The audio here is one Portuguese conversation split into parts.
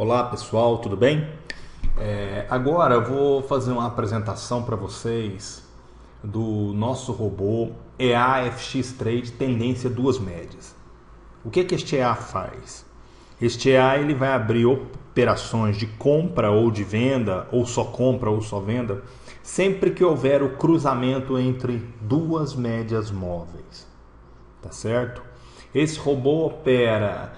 Olá pessoal, tudo bem? Agora eu vou fazer uma apresentação para vocês do nosso robô EA-FX Trade Tendência Duas Médias. O que este EA faz? Este EA ele vai abrir operações de compra ou de venda, ou só compra ou só venda, sempre que houver o cruzamento entre duas médias móveis. Tá certo? Esse robô opera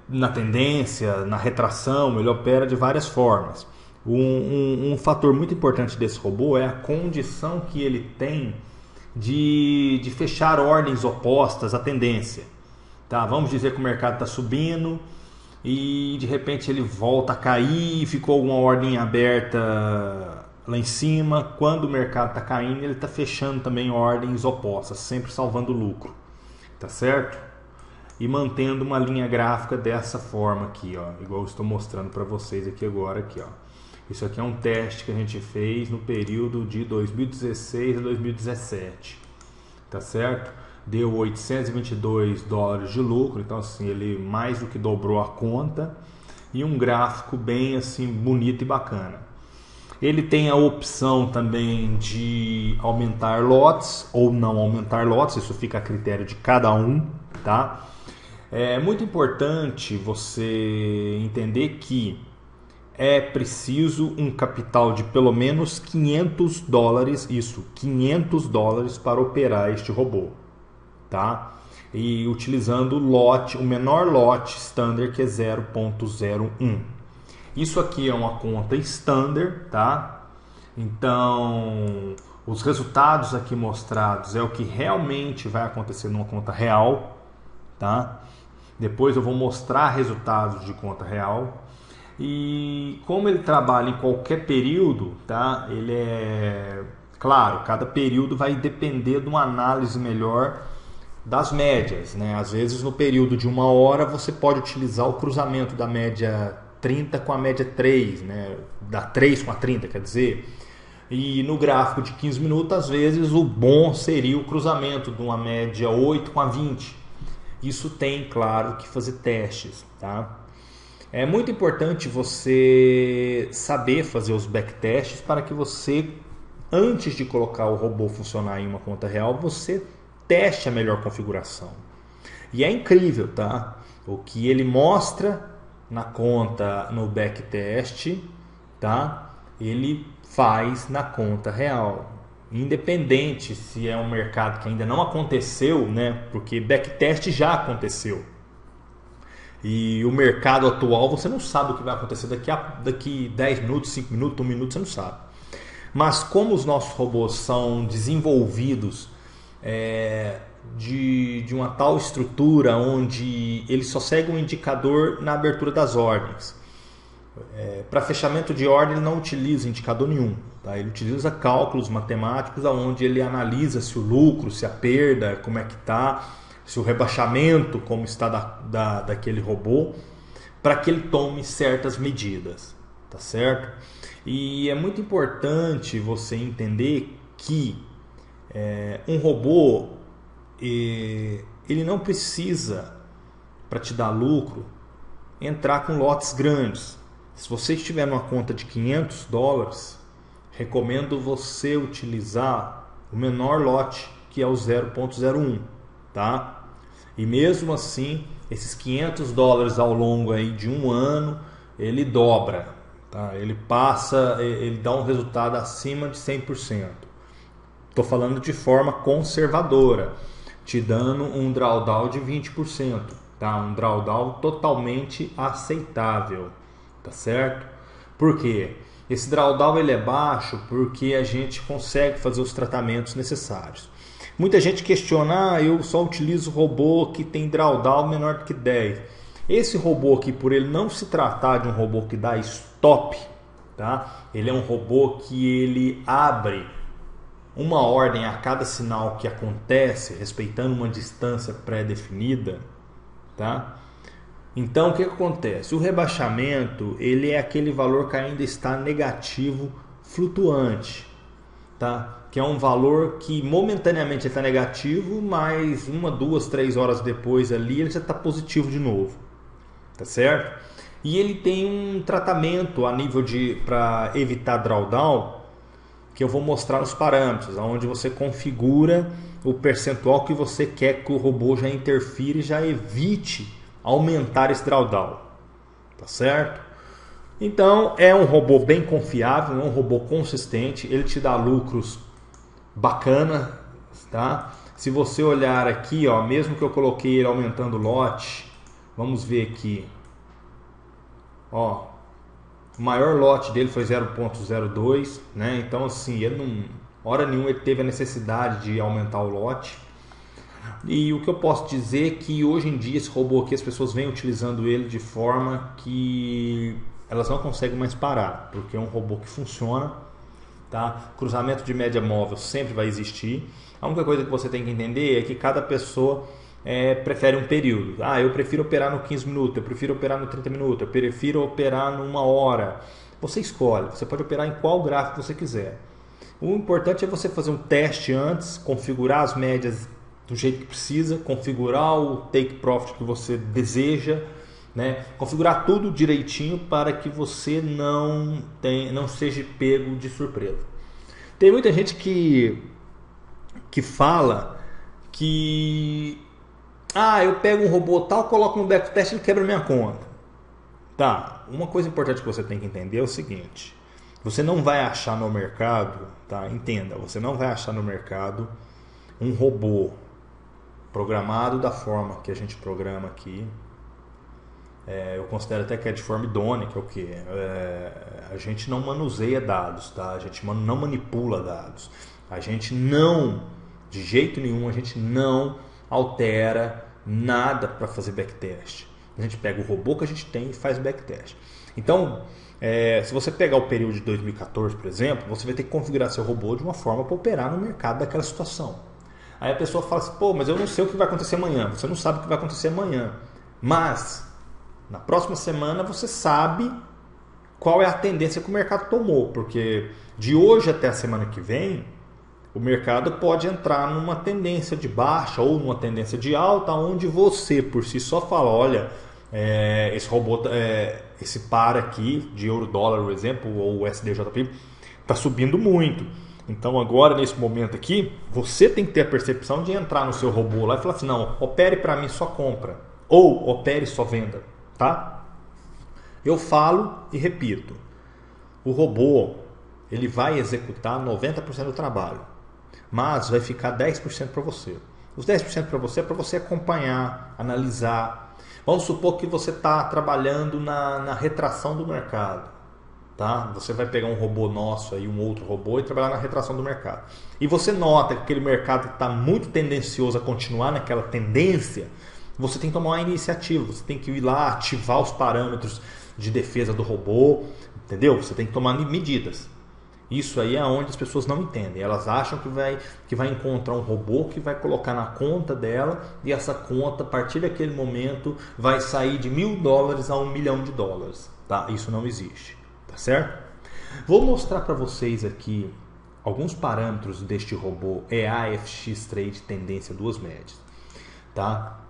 na tendência, na retração, ele opera de várias formas. Um fator muito importante desse robô é a condição que ele tem de fechar ordens opostas à tendência. Tá? Vamos dizer que o mercado está subindo e de repente ele volta a cair, ficou alguma ordem aberta lá em cima. Quando o mercado está caindo, ele está fechando também ordens opostas, sempre salvando lucro. Tá certo? E mantendo uma linha gráfica dessa forma aqui, ó, igual eu estou mostrando para vocês aqui agora, aqui, ó. Isso aqui é um teste que a gente fez no período de 2016 a 2017, tá certo? Deu $822 de lucro, então assim, ele mais do que dobrou a conta e um gráfico bem assim bonito e bacana. Ele tem a opção também de aumentar lotes ou não aumentar lotes, isso fica a critério de cada um, tá? É muito importante você entender que é preciso um capital de pelo menos $500, isso, $500 para operar este robô, tá? E utilizando o lote, o menor lote standard, que é 0.01. Isso aqui é uma conta standard, tá? Então, os resultados aqui mostrados é o que realmente vai acontecer numa conta real, tá? Depois eu vou mostrar resultados de conta real. E como ele trabalha em qualquer período, tá? Ele é... Claro, cada período vai depender de uma análise melhor das médias, né? Às vezes no período de uma hora você pode utilizar o cruzamento da média 30 com a média 3, né? Da 3 com a 30, quer dizer. E no gráfico de 15 minutos, às vezes o bom seria o cruzamento de uma média 8 com a 20. Isso tem, claro, que fazer testes, tá? É muito importante você saber fazer os backtests para que você, antes de colocar o robô funcionar em uma conta real, você teste a melhor configuração. E é incrível, tá? O que ele mostra na conta, no backtest, tá? Ele faz na conta real. Independente se é um mercado que ainda não aconteceu, né? Porque backtest já aconteceu. E o mercado atual você não sabe o que vai acontecer daqui 10 minutos, 5 minutos, 1 minuto, você não sabe. Mas como os nossos robôs são desenvolvidos de uma tal estrutura onde ele só segue um indicador na abertura das ordens. Para fechamento de ordem ele não utiliza indicador nenhum, tá? Ele utiliza cálculos matemáticos onde ele analisa se o lucro, se a perda, como é que está, se o rebaixamento, como está daquele robô, para que ele tome certas medidas, tá certo? E é muito importante você entender que um robô ele não precisa, para te dar lucro, entrar com lotes grandes. Se você estiver numa conta de $500, recomendo você utilizar o menor lote, que é o 0.01, tá? E mesmo assim, esses $500 ao longo aí de um ano, ele dobra, tá? Ele dá um resultado acima de 100%. Estou falando de forma conservadora, te dando um drawdown de 20%, tá? Um drawdown totalmente aceitável. Tá certo? Por quê? Esse drawdown ele é baixo porque a gente consegue fazer os tratamentos necessários. Muita gente questiona, eu só utilizo robô que tem drawdown menor do que 10. Esse robô aqui, por ele não se tratar de um robô que dá stop, tá? Ele é um robô que ele abre uma ordem a cada sinal que acontece, respeitando uma distância pré-definida, tá? Então o que acontece? O rebaixamento ele é aquele valor que ainda está negativo flutuante, tá? Que é um valor que momentaneamente está negativo, mas 1, 2, 3 horas depois ali ele já está positivo de novo, tá certo? E ele tem um tratamento a nível para evitar drawdown, que eu vou mostrar nos parâmetros, onde você configura o percentual que você quer que o robô já interfira e já evite aumentar esse drawdown, tá certo? Então é um robô bem confiável, é um robô consistente, ele te dá lucros bacana, tá? Se você olhar aqui, ó, mesmo que eu coloquei ele aumentando o lote, vamos ver aqui, ó, o maior lote dele foi 0.02, né? Então assim, ele não, hora nenhuma ele teve a necessidade de aumentar o lote. E o que eu posso dizer é que hoje em dia esse robô aqui, as pessoas vêm utilizando ele de forma que elas não conseguem mais parar, porque é um robô que funciona, tá? Cruzamento de média móvel sempre vai existir. A única coisa que você tem que entender é que cada pessoa prefere um período. Eu prefiro operar no 15 minutos, eu prefiro operar no 30 minutos, eu prefiro operar numa hora. Você escolhe, você pode operar em qual gráfico você quiser. O importante é você fazer um teste antes, configurar as médias do jeito que precisa, configurar o take profit que você deseja, né? Configurar tudo direitinho para que você não seja pego de surpresa. Tem muita gente que fala que eu pego um robô tal, coloco no backtest e ele quebra minha conta. Tá, uma coisa importante que você tem que entender é o seguinte: você não vai achar no mercado, tá? Entenda, você não vai achar no mercado um robô programado da forma que a gente programa aqui. Eu considero até que é de forma idônea, que é o quê? A gente não manuseia dados, tá? A gente não manipula dados. A gente não, de jeito nenhum, a gente não altera nada para fazer backtest. A gente pega o robô que a gente tem e faz backtest. Então, se você pegar o período de 2014, por exemplo, você vai ter que configurar seu robô de uma forma para operar no mercado daquela situação. Aí a pessoa fala assim, mas eu não sei o que vai acontecer amanhã. Você não sabe o que vai acontecer amanhã. Mas, na próxima semana, você sabe qual é a tendência que o mercado tomou. Porque de hoje até a semana que vem, o mercado pode entrar numa tendência de baixa ou numa tendência de alta, onde você, por si só, fala, olha, esse robô, esse par aqui, de euro-dólar, por exemplo, ou USD-JPY, está subindo muito. Então agora, nesse momento aqui, você tem que ter a percepção de entrar no seu robô lá e falar assim, não, opere para mim só compra, ou opere só venda, tá? Eu falo e repito, o robô, ele vai executar 90% do trabalho, mas vai ficar 10% para você. Os 10% para você é para você acompanhar, analisar. Vamos supor que você está trabalhando na retração do mercado. Tá? Você vai pegar um robô nosso e um outro robô e trabalhar na retração do mercado. E você nota que aquele mercado está muito tendencioso a continuar naquela tendência, você tem que tomar uma iniciativa. Você tem que ir lá ativar os parâmetros de defesa do robô, entendeu? Você tem que tomar medidas. Isso aí é onde as pessoas não entendem. Elas acham que vai encontrar um robô que vai colocar na conta dela e essa conta, a partir daquele momento, vai sair de $1.000 a $1 milhão. Tá? Isso não existe. Tá certo? Vou mostrar para vocês aqui alguns parâmetros deste robô EA/FX Trade tendência duas médias. Tá?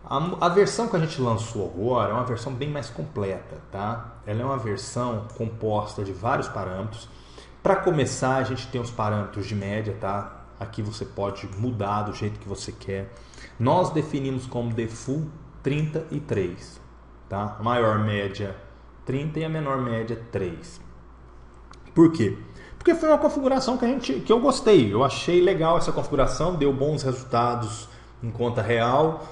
A versão que a gente lançou agora é uma versão bem mais completa. Tá? Ela é uma versão composta de vários parâmetros. Para começar, a gente tem os parâmetros de média, tá? Aqui você pode mudar do jeito que você quer. Nós definimos como default 33, tá? A maior média 30 e a menor média 3. Por quê? Porque foi uma configuração que eu gostei. Eu achei legal essa configuração, deu bons resultados em conta real,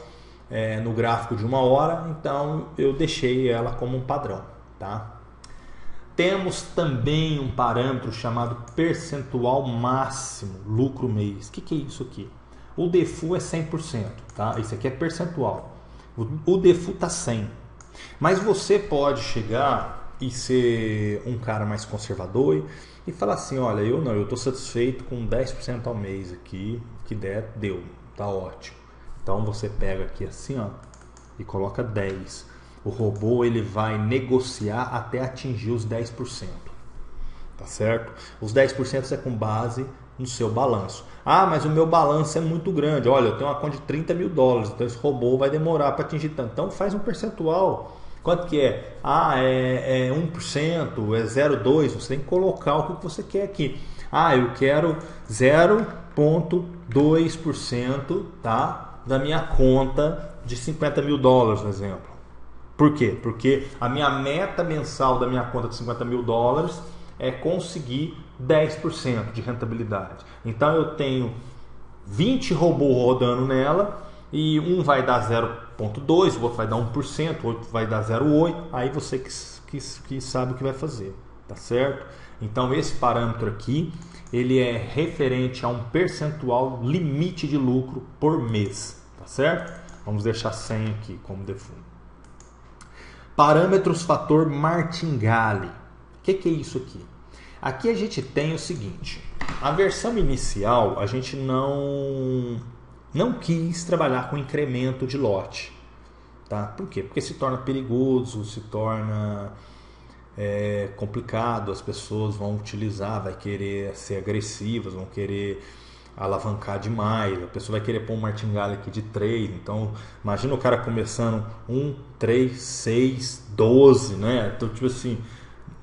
no gráfico de 1 hora, então eu deixei ela como um padrão, tá? Temos também um parâmetro chamado percentual máximo lucro mês. O que é isso aqui? O default é 100%, tá? Isso aqui é percentual. O default está 100%. Mas você pode chegar e ser um cara mais conservador e falar assim, olha, eu estou satisfeito com 10% ao mês aqui, que der, deu, tá ótimo. Então você pega aqui assim, ó, e coloca 10%. O robô ele vai negociar até atingir os 10%. Tá certo? Os 10% é com base no seu balanço. Mas o meu balanço é muito grande. Olha, eu tenho uma conta de $30 mil, então esse robô vai demorar para atingir tanto. Então faz um percentual Quanto que é? É 1%, é 0,2%. Você tem que colocar o que você quer aqui. Eu quero 0,2%, tá? Da minha conta de $50 mil, no exemplo. Por quê? Porque a minha meta mensal da minha conta de $50 mil é conseguir 10% de rentabilidade. Então eu tenho 20 robôs rodando nela e um vai dar 0,2%, o outro vai dar 1%, o outro vai dar 0,8%. Aí você que sabe o que vai fazer, tá certo? Então esse parâmetro aqui, ele é referente a um percentual limite de lucro por mês, tá certo? Vamos deixar 100 aqui como default. Parâmetros fator Martingale. O que é isso aqui? Aqui a gente tem o seguinte: a versão inicial a gente não quis trabalhar com incremento de lote, tá? Por quê? Porque se torna perigoso, se torna complicado, as pessoas vão utilizar, vai querer ser agressivas, vão querer alavancar demais, a pessoa vai querer pôr um martingale aqui de 3, então imagina o cara começando 1, 3, 6, 12, né? Então tipo assim,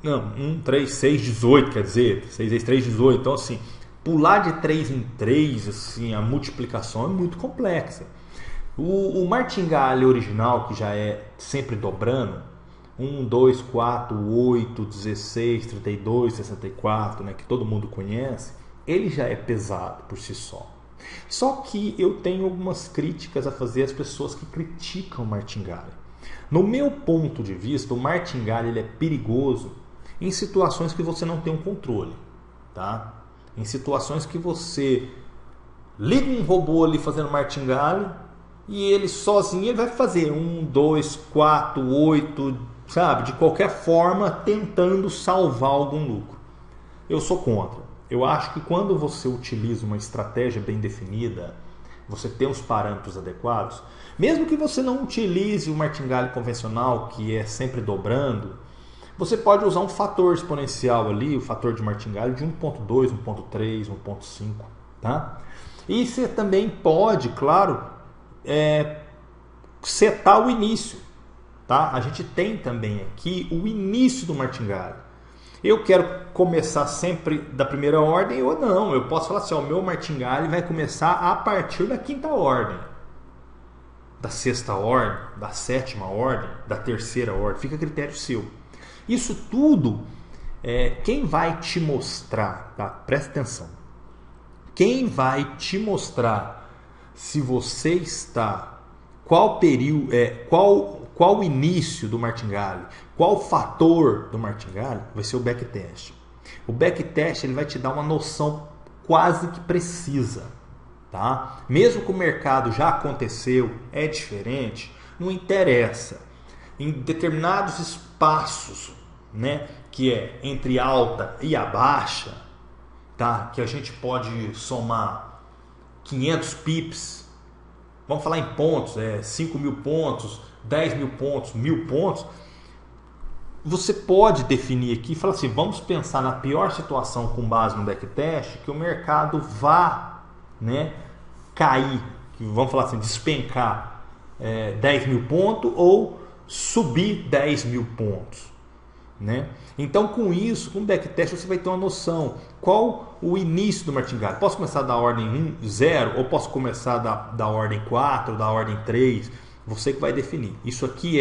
não, 1, 3, 6, 18, quer dizer, 6 vezes 3, 18, então assim, pular de 3 em 3, assim, a multiplicação é muito complexa. O martingale original, que já é sempre dobrando, 1, 2, 4, 8, 16, 32, 64, né, que todo mundo conhece, ele já é pesado por si só. Só que eu tenho algumas críticas a fazer às pessoas que criticam o martingale. No meu ponto de vista, o martingale ele é perigoso em situações que você não tem um controle, tá? Em situações que você liga um robô ali fazendo martingale e ele sozinho ele vai fazer 1, 2, 4, 8, sabe? De qualquer forma, tentando salvar algum lucro. Eu sou contra. Eu acho que quando você utiliza uma estratégia bem definida, você tem os parâmetros adequados, mesmo que você não utilize o martingale convencional, que é sempre dobrando, você pode usar um fator exponencial ali, o fator de martingale de 1.2, 1.3, 1.5, tá? E você também pode, claro, setar o início, tá? A gente tem também aqui o início do martingale. Eu quero começar sempre da primeira ordem ou não. Eu posso falar assim, o meu martingale vai começar a partir da quinta ordem, da sexta ordem, da sétima ordem, da terceira ordem. Fica a critério seu. Isso tudo, quem vai te mostrar, tá? Presta atenção. Quem vai te mostrar se você está, qual período, qual o início do martingale, qual o fator do martingale, vai ser o backtest. O backtest ele vai te dar uma noção quase que precisa, tá? Mesmo que o mercado já aconteceu, é diferente, não interessa. Em determinados espaços, né, que é entre alta e a baixa, tá? Que a gente pode somar 500 pips, vamos falar em pontos, 5 mil pontos, 10 mil pontos, 1000 pontos. Você pode definir aqui e falar assim, vamos pensar na pior situação com base no backtest, que o mercado vá, né, cair, vamos falar assim, despencar 10 mil pontos ou subir 10 mil pontos, né? Então com isso, com o backtest você vai ter uma noção, qual o início do martingale. Posso começar da ordem 1, 0, ou posso começar da ordem 4, da ordem 3, você que vai definir. Isso aqui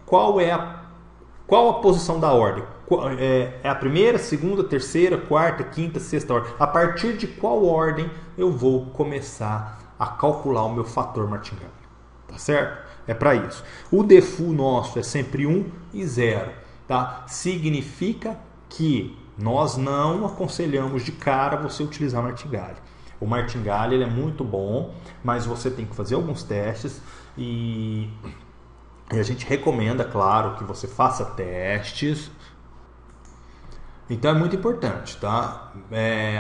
qual a posição da ordem? É a primeira, segunda, terceira, quarta, quinta, sexta ordem. A partir de qual ordem eu vou começar a calcular o meu fator martingale? Tá certo? É para isso. O default nosso é sempre 1 e 0. Tá? Significa que nós não aconselhamos de cara você utilizar martingale. O martingale ele é muito bom, mas você tem que fazer alguns testes e a gente recomenda, claro, que você faça testes. Então é muito importante, tá?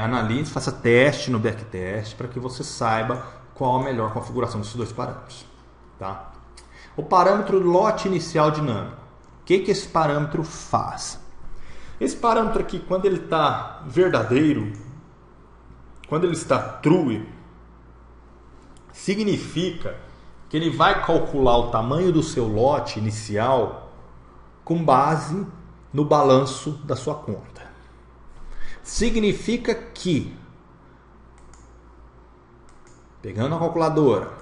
Analise, faça teste no backtest para que você saiba qual a melhor configuração desses dois parâmetros, tá? O parâmetro lote inicial dinâmico. O que esse parâmetro faz? Esse parâmetro aqui, quando ele está verdadeiro, quando ele está true, significa que ele vai calcular o tamanho do seu lote inicial com base no balanço da sua conta. Significa que, pegando a calculadora,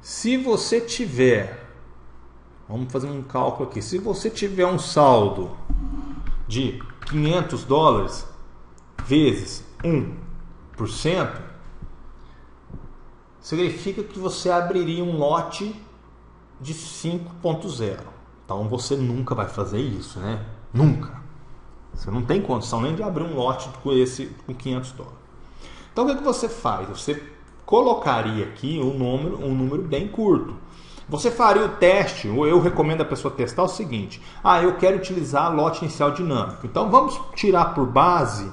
se você tiver, vamos fazer um cálculo aqui, se você tiver um saldo de $500 vezes 1%, significa que você abriria um lote de 5.0. Então você nunca vai fazer isso, né? Nunca. Você não tem condição nem de abrir um lote com $500. Então o que você faz? Você colocaria aqui um número bem curto. Você faria o teste, ou eu recomendo a pessoa testar o seguinte: eu quero utilizar lote inicial dinâmico. Então vamos tirar por base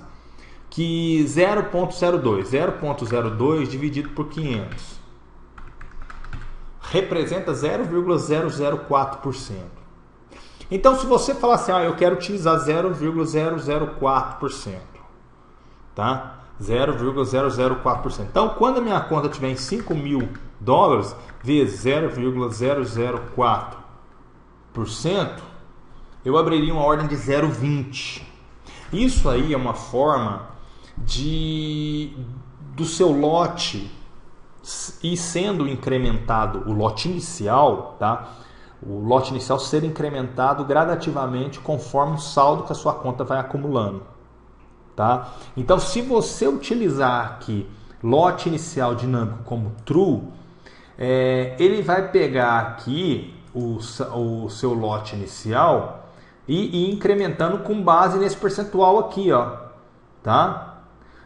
que 0.02 dividido por 500 representa 0,004%. Então se você falar assim, eu quero utilizar 0,004%, tá? 0,004%. Então quando a minha conta estiver em $5.000 vezes 0,004%, eu abriria uma ordem de 0,20. Isso aí é uma forma do seu lote ir sendo incrementado, o lote inicial, tá? O lote inicial ser incrementado gradativamente conforme o saldo que a sua conta vai acumulando, tá? Então, se você utilizar aqui lote inicial dinâmico como true, ele vai pegar aqui o seu lote inicial e ir incrementando com base nesse percentual aqui, ó, tá?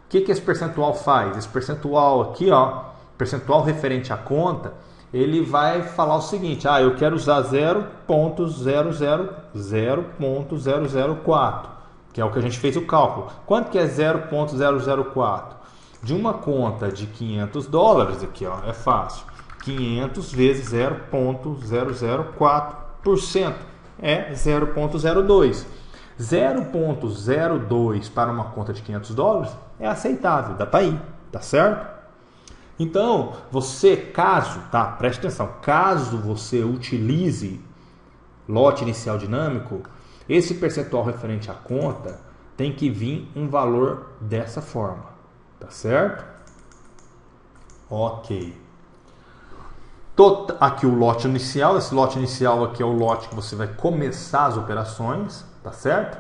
O que esse percentual faz? Esse percentual aqui, ó, percentual referente à conta, ele vai falar o seguinte: eu quero usar 0.004, que é o que a gente fez o cálculo. Quanto que é 0.004? De uma conta de $500 aqui, ó, é fácil. 500 vezes 0.004% é 0.02. 0.02 para uma conta de $500 é aceitável, dá para ir, tá certo? Então, preste atenção, caso você utilize lote inicial dinâmico, esse percentual referente à conta tem que vir um valor dessa forma, tá certo? Ok. Aqui o lote inicial, esse lote inicial aqui é o lote que você vai começar as operações, tá certo?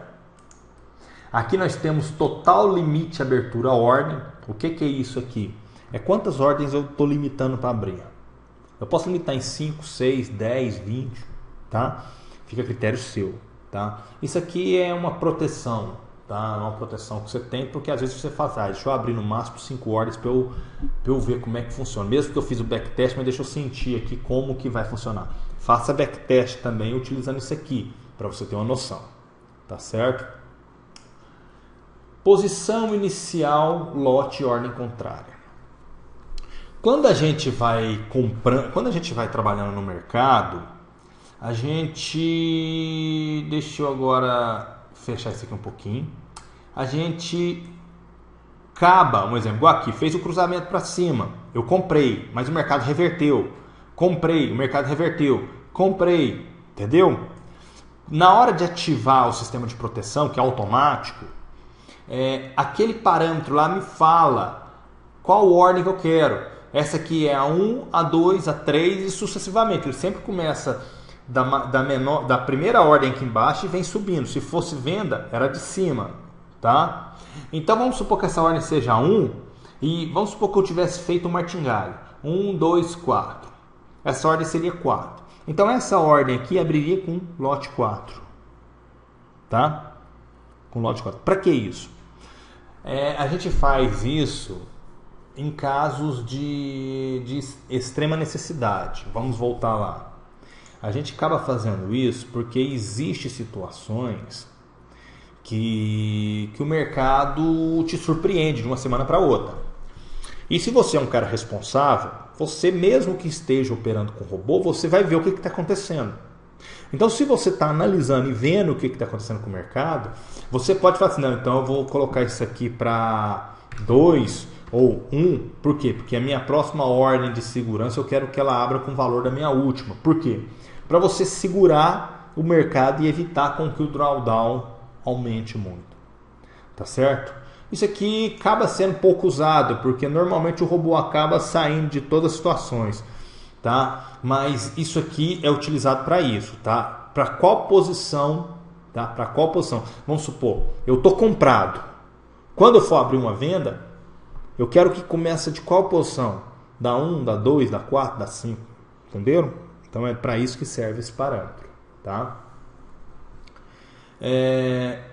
Aqui nós temos total limite abertura à ordem. O que é isso aqui? É quantas ordens eu estou limitando para abrir. Eu posso limitar em 5, 6, 10, 20, tá? Fica a critério seu, tá? Isso aqui é uma proteção, tá? Uma proteção que você tem, porque às vezes você faz, deixa eu abrir no máximo 5 ordens para eu ver como é que funciona. Mesmo que eu fiz o backtest, mas deixa eu sentir aqui como que vai funcionar. Faça backtest também utilizando isso aqui, para você ter uma noção, tá certo? Posição inicial, lote e ordem contrária. Quando a gente vai trabalhando no mercado, deixa eu agora fechar isso aqui um pouquinho. A gente um exemplo, aqui, fez o cruzamento para cima, eu comprei, mas o mercado reverteu. Comprei, o mercado reverteu. Comprei, entendeu? Na hora de ativar o sistema de proteção, que é automático, aquele parâmetro lá me fala qual ordem que eu quero. Essa aqui é a 1, a 2, a 3 e sucessivamente. Ele sempre começa da primeira ordem aqui embaixo e vem subindo. Se fosse venda, era de cima, tá? Então vamos supor que essa ordem seja 1 e vamos supor que eu tivesse feito um martingale. 1, 2, 4. Essa ordem seria 4. Então essa ordem aqui abriria com lote 4, tá? Com lote 4. Para que isso? A gente faz isso em casos de extrema necessidade. Vamos voltar lá. A gente acaba fazendo isso porque existem situações que o mercado te surpreende de uma semana para outra. E se você é um cara responsável, você mesmo que esteja operando com robô, você vai ver o que está acontecendo. Então, se você está analisando e vendo o que está acontecendo com o mercado, você pode falar assim, não, então eu vou colocar isso aqui para 2 ou 1, por quê? Porque a minha próxima ordem de segurança eu quero que ela abra com o valor da minha última. Por quê? Para você segurar o mercado e evitar com que o drawdown aumente muito. Tá certo? Isso aqui acaba sendo pouco usado, porque normalmente o robô acaba saindo de todas as situações, tá? Mas isso aqui é utilizado para isso, tá? Para qual posição, tá? Para qual posição? Vamos supor, eu estou comprado. Quando eu for abrir uma venda, eu quero que comece de qual posição? Da 1, da 2, da 4, da 5. Entenderam? Então é para isso que serve esse parâmetro, tá?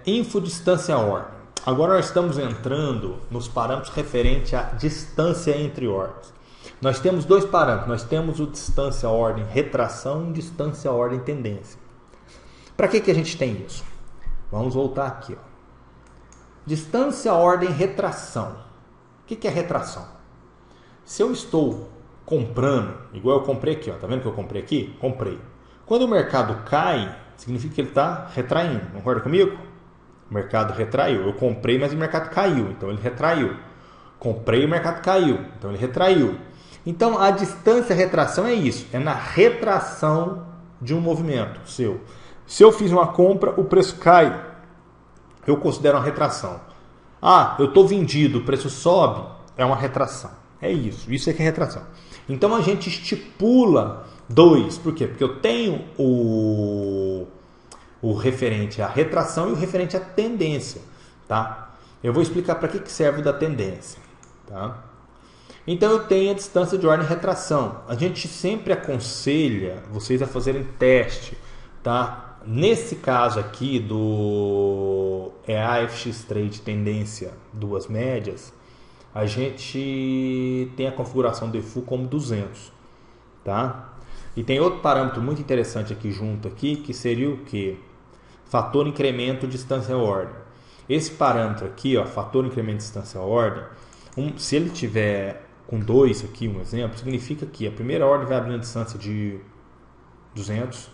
Info distância ordem. Agora nós estamos entrando nos parâmetros referentes à distância entre ordens. Nós temos dois parâmetros. Nós temos o distância ordem retração e distância ordem tendência. Para que a gente tem isso? Vamos voltar aqui. Ó. Distância ordem retração. O que é retração? Se eu estou comprando, igual eu comprei aqui, ó, tá vendo que eu comprei aqui? Comprei. Quando o mercado cai, significa que ele está retraindo. Concorda comigo? O mercado retraiu. Eu comprei, mas o mercado caiu, então ele retraiu. Comprei, o mercado caiu, então ele retraiu. Então a distância retração é isso, é na retração de um movimento seu. Se eu fiz uma compra, o preço cai, eu considero uma retração. Ah, eu estou vendido, o preço sobe, é uma retração. É isso é que é retração. Então a gente estipula dois. Por quê? Porque eu tenho o referente à retração e o referente à tendência. Tá? Eu vou explicar para que serve o da tendência. Tá? Então eu tenho a distância de ordem retração. A gente sempre aconselha vocês a fazerem teste. Tá? Nesse caso aqui do AFX Trade tendência duas médias, a gente tem a configuração default como 200, tá? E tem outro parâmetro muito interessante aqui junto aqui, que seria o que? Fator incremento distância ordem. Esse parâmetro aqui, ó, fator incremento distância ordem, se ele tiver com 2 aqui, um exemplo, significa que a primeira ordem vai abrir a distância de 200,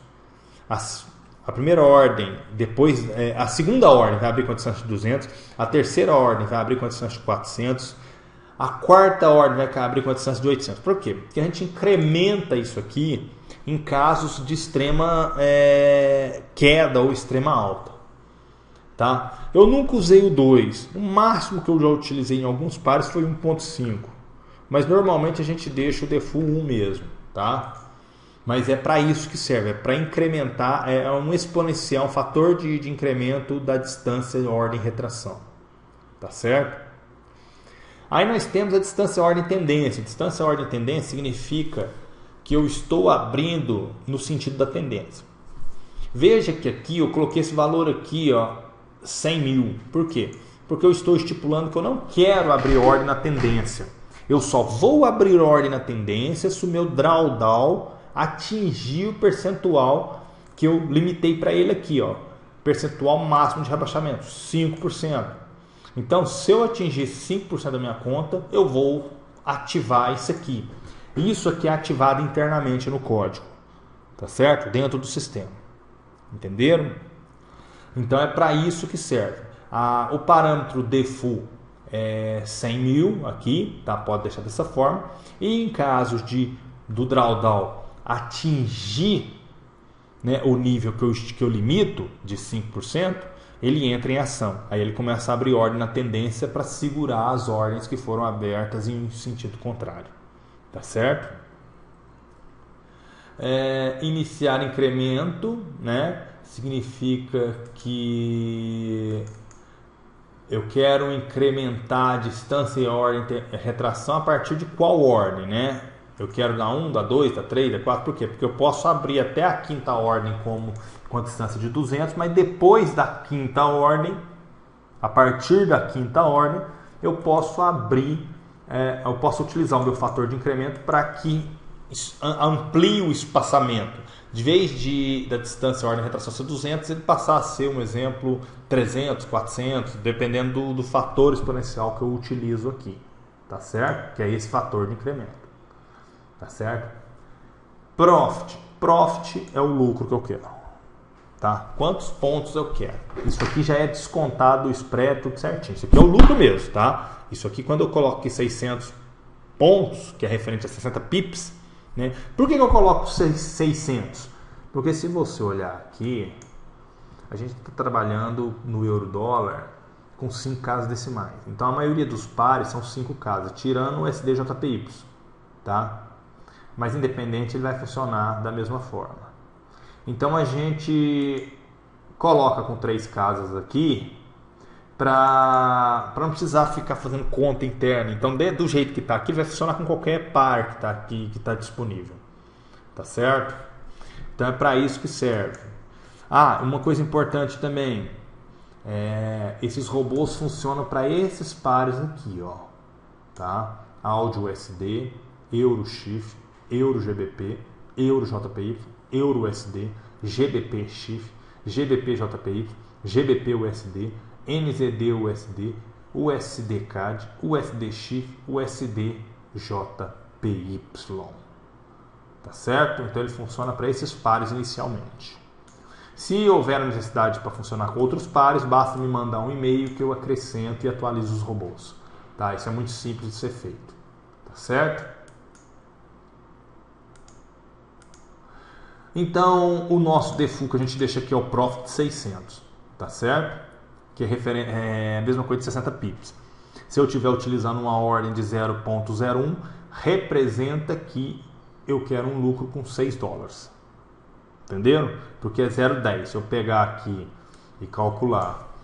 a primeira ordem, depois a segunda ordem vai abrir com a distância de 200, a terceira ordem vai abrir com a distância de 400, a quarta ordem vai abrir com a distância de 800. Por quê? Porque a gente incrementa isso aqui em casos de extrema queda ou extrema alta. Tá? Eu nunca usei o 2. O máximo que eu já utilizei em alguns pares foi 1.5. Mas normalmente a gente deixa o default 1 mesmo. Tá? Mas é para isso que serve. É para incrementar, é um exponencial, um fator de incremento da distância ordem retração. Tá certo? Aí nós temos a distância ordem tendência. Distância ordem tendência significa que eu estou abrindo no sentido da tendência. Veja que aqui eu coloquei esse valor aqui, ó, 100 mil. Por quê? Porque eu estou estipulando que eu não quero abrir ordem na tendência. Eu só vou abrir ordem na tendência se o meu drawdown atingir o percentual que eu limitei para ele aqui, ó, percentual máximo de rebaixamento, 5%. Então, se eu atingir 5% da minha conta, eu vou ativar isso aqui. Isso aqui é ativado internamente no código, tá certo? Dentro do sistema. Entenderam? Então, é para isso que serve. O parâmetro default é 100 mil aqui, tá? Pode deixar dessa forma. E em casos do drawdown atingir, né, o nível que eu limito de 5%, ele entra em ação. Aí ele começa a abrir ordem na tendência para segurar as ordens que foram abertas em sentido contrário. Tá certo? Iniciar incremento, né, significa que eu quero incrementar a distância e ordem retração a partir de qual ordem, né? Eu quero da 1, da 2, da 3, da 4, por quê? Porque eu posso abrir até a quinta ordem com a distância de 200, mas depois da quinta ordem, a partir da quinta ordem, eu posso abrir, eu posso utilizar o meu fator de incremento para que amplie o espaçamento. De vez da distância ordem retração ser 200, ele passar a ser, um exemplo, 300, 400, dependendo do fator exponencial que eu utilizo aqui. Tá certo? Que é esse fator de incremento. Tá certo? Profit. Profit é o lucro que eu quero. Tá? Quantos pontos eu quero? Isso aqui já é descontado o spread, tudo certinho. Isso aqui é o lucro mesmo, tá? Isso aqui, quando eu coloco aqui 600 pontos, que é referente a 60 pips, né? Por que eu coloco 600? Porque se você olhar aqui, a gente está trabalhando no euro-dólar com 5 casas decimais. Então a maioria dos pares são 5 casas, tirando o SDJPY, tá? Mas independente ele vai funcionar da mesma forma. Então a gente coloca com 3 casas aqui para não precisar ficar fazendo conta interna. Então do jeito que está aqui, vai funcionar com qualquer par que está aqui, que está disponível. Tá certo? Então é para isso que serve. Ah, uma coisa importante também, esses robôs funcionam para esses pares aqui, ó, tá? Áudio USD, Euro Shift, Euro GBP, Euro JPY, Euro USD, GBP Shift, GBP JPY, GBP USD, NZD USD, USD CAD, USD Shift, USD JPY. Tá certo? Então ele funciona para esses pares inicialmente. Se houver necessidade para funcionar com outros pares, basta me mandar um e-mail que eu acrescento e atualizo os robôs. Tá? Isso é muito simples de ser feito. Tá certo? Então, o nosso default que a gente deixa aqui é o Profit 600. Tá certo? Que é a mesma coisa de 60 pips. Se eu estiver utilizando uma ordem de 0,01, representa que eu quero um lucro com $6. Entenderam? Porque é 0,10. Se eu pegar aqui e calcular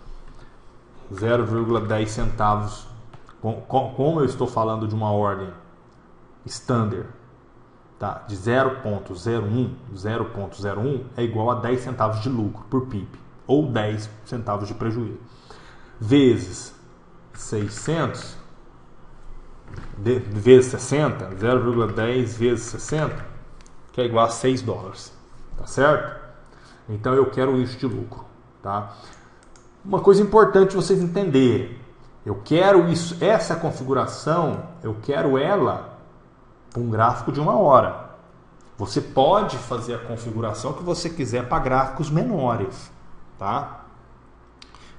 0,10 centavos, como eu estou falando de uma ordem standard, tá? De 0,01 é igual a 10 centavos de lucro por pip, ou 10 centavos de prejuízo, vezes 600, vezes 60, 0,10 vezes 60, que é igual a $6. Tá certo? Então eu quero isso de lucro, tá? Uma coisa importante vocês entenderem, eu quero isso, essa configuração, eu quero ela para um gráfico de 1 hora. Você pode fazer a configuração que você quiser para gráficos menores, tá?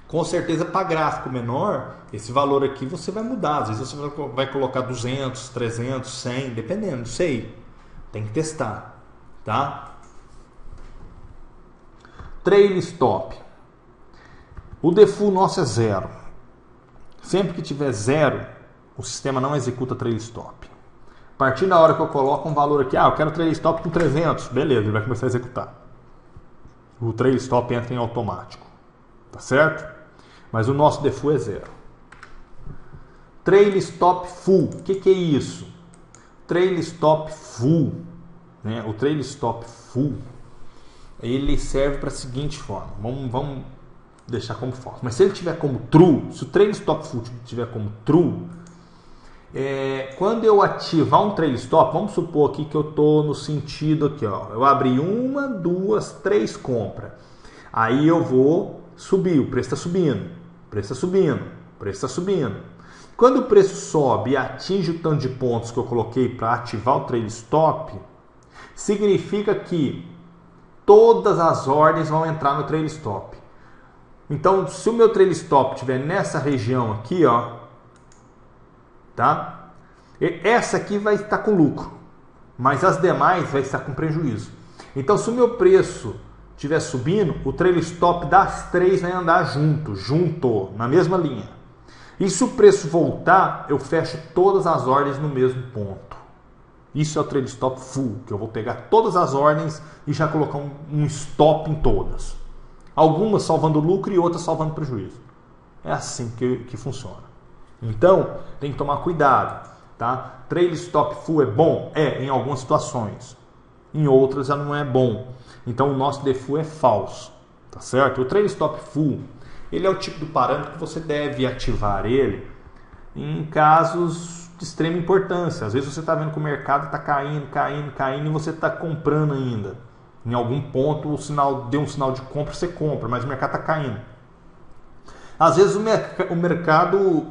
Com certeza para gráfico menor, esse valor aqui você vai mudar, às vezes você vai colocar 200, 300, 100, dependendo, não sei. Tem que testar, tá? Trail Stop. O default nosso é 0. Sempre que tiver 0, o sistema não executa Trail Stop. A partir da hora que eu coloco um valor aqui, eu quero Trail Stop com 300, beleza, ele vai começar a executar. O Trail Stop entra em automático. Tá certo? Mas o nosso default é 0. Trail Stop Full. O que é isso? Trail Stop Full. Né? O Trail Stop Full, ele serve para a seguinte forma. Vamos deixar como falso. Mas se ele tiver como true, se o Trail Stop Full tiver como true, quando eu ativar um Trail Stop, vamos supor aqui que eu estou no sentido aqui, ó, eu abri 1, 2, 3 compras. Aí eu vou subir, o preço está subindo, o preço está subindo, o preço está subindo. Quando o preço sobe e atinge o tanto de pontos que eu coloquei para ativar o Trail Stop, significa que todas as ordens vão entrar no Trail Stop. Então, se o meu Trail Stop estiver nessa região aqui, ó, tá? Essa aqui vai estar com lucro, mas as demais vai estar com prejuízo. Então, se o meu preço estiver subindo, o Trail Stop das 3 vai andar junto, na mesma linha. E se o preço voltar, eu fecho todas as ordens no mesmo ponto. Isso é o Trail Stop Full, que eu vou pegar todas as ordens e já colocar um stop em todas. Algumas salvando lucro e outras salvando prejuízo. É assim que funciona. Então, tem que tomar cuidado. Tá? Trail Stop Full é bom? Em algumas situações. Em outras já não é bom. Então, o nosso default é falso. Tá certo? O Trail Stop Full, ele é o tipo de parâmetro que você deve ativar ele em casos de extrema importância. Às vezes você está vendo que o mercado está caindo e você está comprando ainda. Em algum ponto o sinal deu um sinal de compra, você compra, mas o mercado está caindo. Às vezes o mercado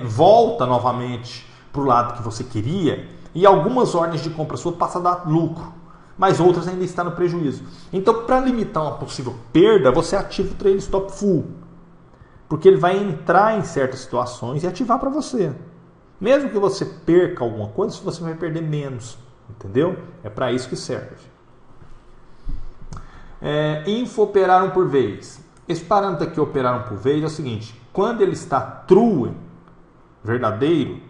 volta novamente para o lado que você queria e algumas ordens de compra sua passam a dar lucro, mas outras ainda estão no prejuízo. Então, para limitar uma possível perda, você ativa o Trail Stop Full, porque ele vai entrar em certas situações e ativar para você. Mesmo que você perca alguma coisa, você vai perder menos, entendeu? É para isso que serve. Info-operar um por vez. Esse parâmetro aqui, operar um por vez, é o seguinte. Quando ele está true, verdadeiro,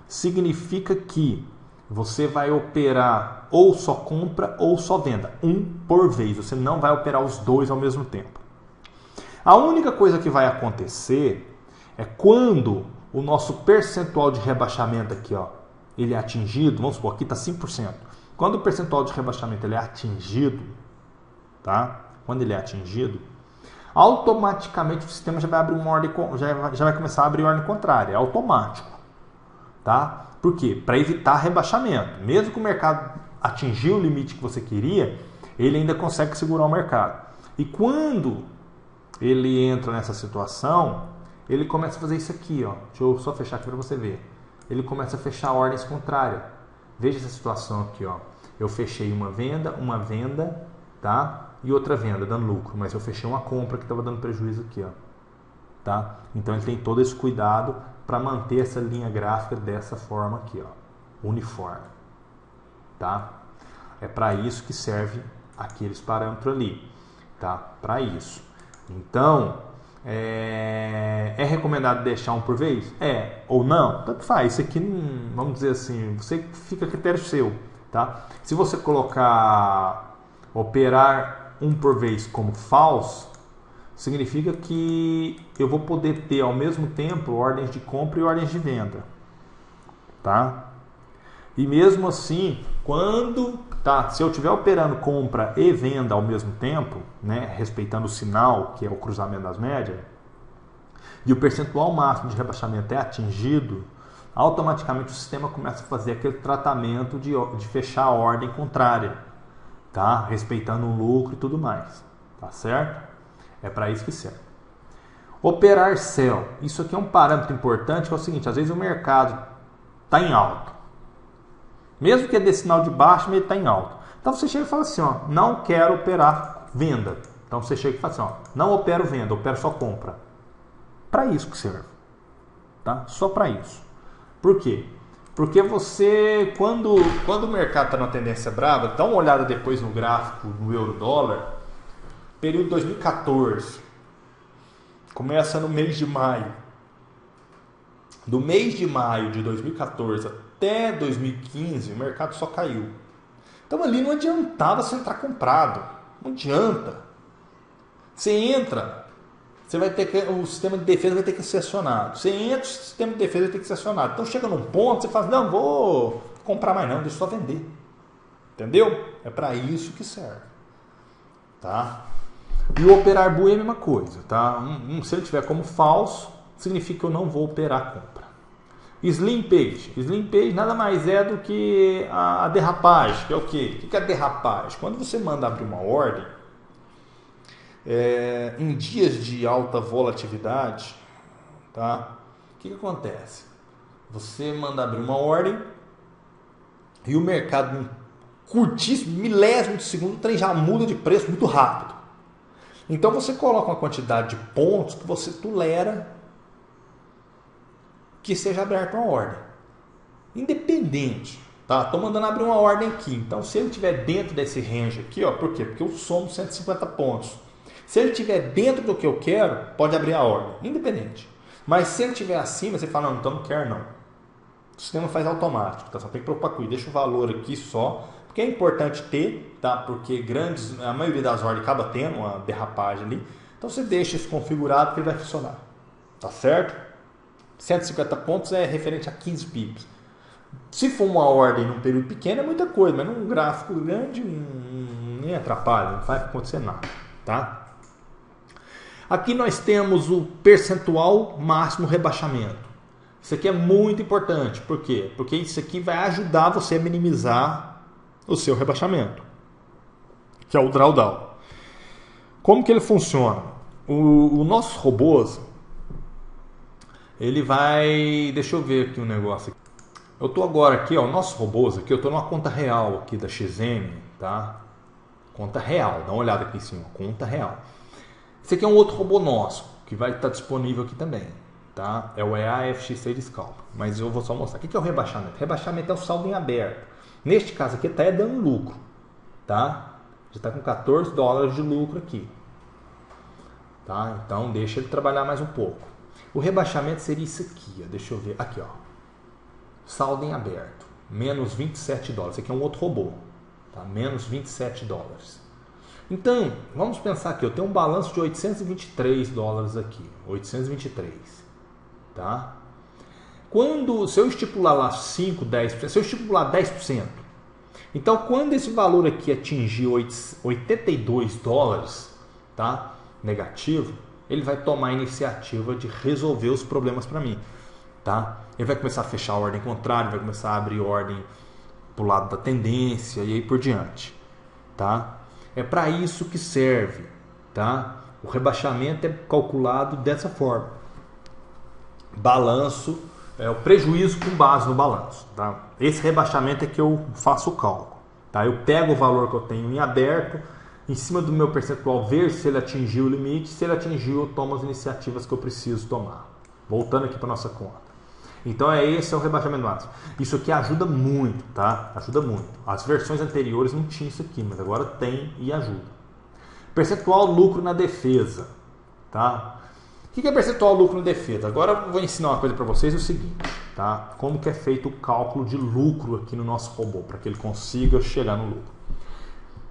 significa que você vai operar ou só compra ou só venda. Um por vez. Você não vai operar os dois ao mesmo tempo. A única coisa que vai acontecer é quando o nosso percentual de rebaixamento aqui, ó, ele é atingido, vamos supor, aqui está 5%. Quando o percentual de rebaixamento ele é atingido, tá? Quando ele é atingido, automaticamente o sistema já vai abrir uma ordem, já vai começar a abrir ordem contrária, é automático, tá? Por quê? Para evitar rebaixamento. Mesmo que o mercado atingir o limite que você queria, ele ainda consegue segurar o mercado. E quando ele entra nessa situação, ele começa a fazer isso aqui, ó. Deixa eu só fechar aqui para você ver. Ele começa a fechar ordens contrárias. Veja essa situação aqui, ó. Eu fechei uma venda, tá? E outra venda, dando lucro. Mas eu fechei uma compra que estava dando prejuízo aqui, ó. Tá? Então ele tem todo esse cuidado para manter essa linha gráfica dessa forma aqui, ó. Uniforme. Tá? É para isso que serve aqueles parâmetros ali. Tá? Para isso. Então, é recomendado deixar um por vez? Ou não? Tanto faz. Isso aqui, vamos dizer assim, você fica a critério seu. Tá? Se você colocar operar um por vez como falso, significa que eu vou poder ter ao mesmo tempo ordens de compra e ordens de venda. Tá? E mesmo assim, se eu estiver operando compra e venda ao mesmo tempo, né, respeitando o sinal, que é o cruzamento das médias, e o percentual máximo de rebaixamento é atingido, automaticamente o sistema começa a fazer aquele tratamento de fechar a ordem contrária, tá? Respeitando o lucro e tudo mais. Tá certo? É para isso que serve. Operar sell. Isso aqui é um parâmetro importante, que é o seguinte, às vezes o mercado está em alto. Mesmo que dê sinal de baixo, mas ele está em alto. Então você chega e fala assim, ó, não quero operar venda. Então você chega e fala assim, ó, não opero venda, opero só compra. Para isso que serve. Tá? Só para isso. Por quê? Porque você, quando o mercado está numa tendência brava, dá uma olhada depois no gráfico no euro-dólar, período 2014, começa no mês de maio. Do mês de maio de 2014 até 2015, o mercado só caiu. Então ali não adiantava você entrar comprado. Não adianta. Você entra, você vai ter que, o sistema de defesa vai ter que ser acionado. Você entra, o sistema de defesa vai ter que ser acionado. Então chega num ponto, você fala, não vou comprar mais não, deixa eu só vender. Entendeu? É para isso que serve. Tá? E o operar bull é a mesma coisa. Tá? Se ele tiver como falso, significa que eu não vou operar a compra. Slim page. Slim page nada mais é do que a derrapagem. Que é o quê? O que é a derrapagem? Quando você manda abrir uma ordem, em dias de alta volatilidade, tá? O que acontece? Você manda abrir uma ordem e o mercado, em curtíssimo, milésimo de segundo, o trem já muda de preço muito rápido. Então você coloca uma quantidade de pontos que você tolera que seja aberta uma ordem. Independente. Tá? Estou mandando abrir uma ordem aqui. Então, se ele estiver dentro desse range aqui, ó, por quê? Porque eu somo 150 pontos. Se ele estiver dentro do que eu quero, pode abrir a ordem. Independente. Mas se ele estiver acima, você fala, não, então não quero não. O sistema faz automático. Tá? Só tem que preocupar com isso. Deixa o valor aqui só. Porque é importante ter, tá? Porque a maioria das ordens acaba tendo uma derrapagem ali. Então, você deixa isso configurado que ele vai funcionar. Tá certo? 150 pontos é referente a 15 pips. Se for uma ordem num período pequeno é muita coisa, mas num gráfico grande nem atrapalha, não vai acontecer nada. Tá? Aqui nós temos o percentual máximo rebaixamento. Isso aqui é muito importante. Por quê? Porque isso aqui vai ajudar você a minimizar o seu rebaixamento, que é o drawdown. Como que ele funciona? O nossos robôs, ele vai... Deixa eu ver aqui um negócio. Eu estou agora aqui, ó, nossos robôs aqui, eu estou numa conta real aqui da XM, tá? Conta real, dá uma olhada aqui em cima, conta real. Esse aqui é um outro robô nosso, que vai estar disponível aqui também, tá? É o EAFX Scalp, mas eu vou só mostrar. O que é o rebaixamento? Rebaixamento é o saldo em aberto. Neste caso aqui está dando lucro, tá? Já está com 14 dólares de lucro aqui. Tá? Então deixa ele trabalhar mais um pouco. O rebaixamento seria isso aqui, ó. Deixa eu ver. Aqui, ó. Saldo em aberto. Menos 27 dólares. Esse aqui é um outro robô. Tá? Menos 27 dólares. Então, vamos pensar aqui. Eu tenho um balanço de 823 dólares aqui. 823. Tá? Se eu estipular lá 5, 10%, se eu estipular 10%, então quando esse valor aqui atingir 82 dólares, tá? Negativo, ele vai tomar a iniciativa de resolver os problemas para mim. Tá? Ele vai começar a fechar a ordem contrária, vai começar a abrir ordem para o lado da tendência e aí por diante. Tá? É para isso que serve. Tá? O rebaixamento é calculado dessa forma. Balanço é o prejuízo com base no balanço. Tá? Esse rebaixamento é que eu faço o cálculo. Tá? Eu pego o valor que eu tenho em aberto, em cima do meu percentual, ver se ele atingiu o limite. Se ele atingiu, eu tomo as iniciativas que eu preciso tomar. Voltando aqui para nossa conta. Então esse é o rebaixamento máximo. Isso aqui ajuda muito, tá? Ajuda muito. As versões anteriores não tinham isso aqui, mas agora tem e ajuda. Percentual lucro na defesa, tá? O que é percentual lucro na defesa? Agora eu vou ensinar uma coisa para vocês, é o seguinte, tá? Como que é feito o cálculo de lucro aqui no nosso robô, para que ele consiga chegar no lucro.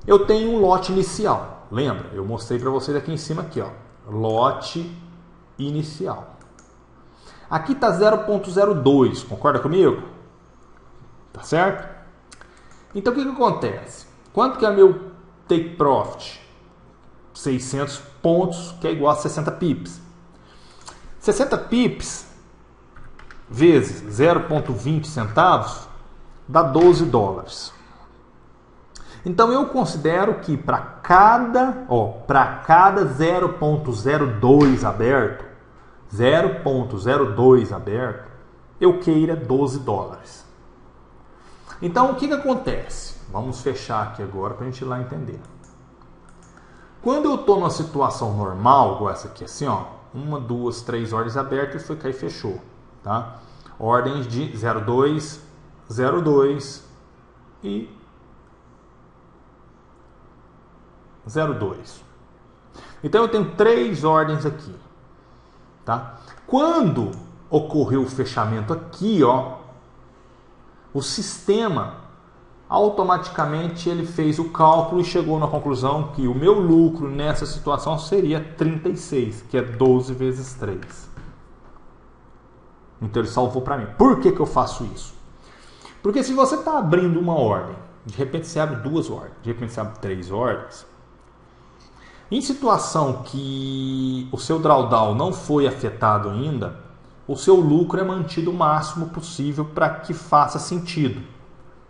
Eu tenho um lote inicial, lembra? Eu mostrei para vocês aqui em cima, aqui, ó, lote inicial. Aqui está 0,02, concorda comigo? Tá certo? Então o que acontece? Quanto que é meu take profit? 600 pontos, que é igual a 60 pips. 60 pips vezes 0,20 centavos dá 12 dólares. Então eu considero que para cada 0,02 aberto, 0,02 aberto, eu queira 12 dólares. Então o que acontece? Vamos fechar aqui agora para a gente ir lá entender. Quando eu estou numa situação normal, igual essa aqui, assim, ó, 1, 2, 3 ordens abertas, foi cair e fechou. Tá? Ordens de 0,2, 0,2 e 0,2. Então eu tenho 3 ordens aqui. Tá? Quando ocorreu o fechamento aqui, ó, o sistema automaticamente ele fez o cálculo e chegou na conclusão que o meu lucro nessa situação seria 36, que é 12 vezes 3. Então ele salvou para mim. Por que eu faço isso? Porque se você está abrindo uma ordem, de repente você abre 2 ordens, de repente você abre 3 ordens, em situação que o seu drawdown não foi afetado ainda, o seu lucro é mantido o máximo possível para que faça sentido.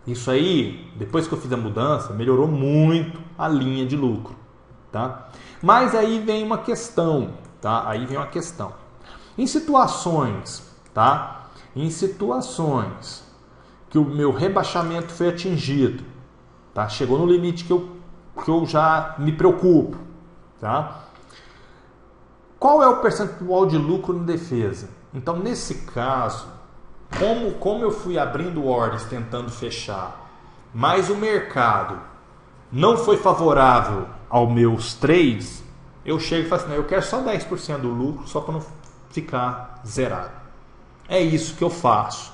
Isso aí, depois que eu fiz a mudança, melhorou muito a linha de lucro. Tá? Mas aí vem uma questão. Tá? Aí vem uma questão. Em situações, tá? Em situações que o meu rebaixamento foi atingido, tá? Chegou no limite que eu já me preocupo. Tá? Qual é o percentual de lucro na defesa? Então, nesse caso, como eu fui abrindo ordens tentando fechar, mas o mercado não foi favorável aos meus trades, eu chego e falo assim, eu quero só 10% do lucro, só para não ficar zerado. É isso que eu faço.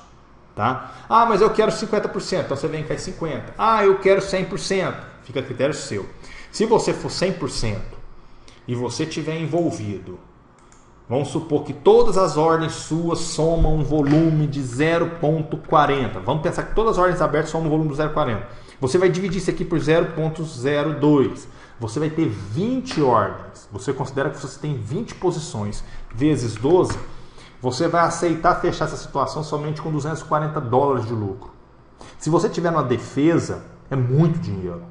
Tá? Ah, mas eu quero 50%, então você vem cá em 50%. Ah, eu quero 100%, fica a critério seu. Se você for 100%, e você tiver envolvido, vamos supor que todas as ordens suas somam um volume de 0,40. Vamos pensar que todas as ordens abertas somam um volume de 0,40. Você vai dividir isso aqui por 0,02. Você vai ter 20 ordens. Você considera que você tem 20 posições vezes 12. Você vai aceitar fechar essa situação somente com 240 dólares de lucro. Se você tiver uma defesa, é muito dinheiro.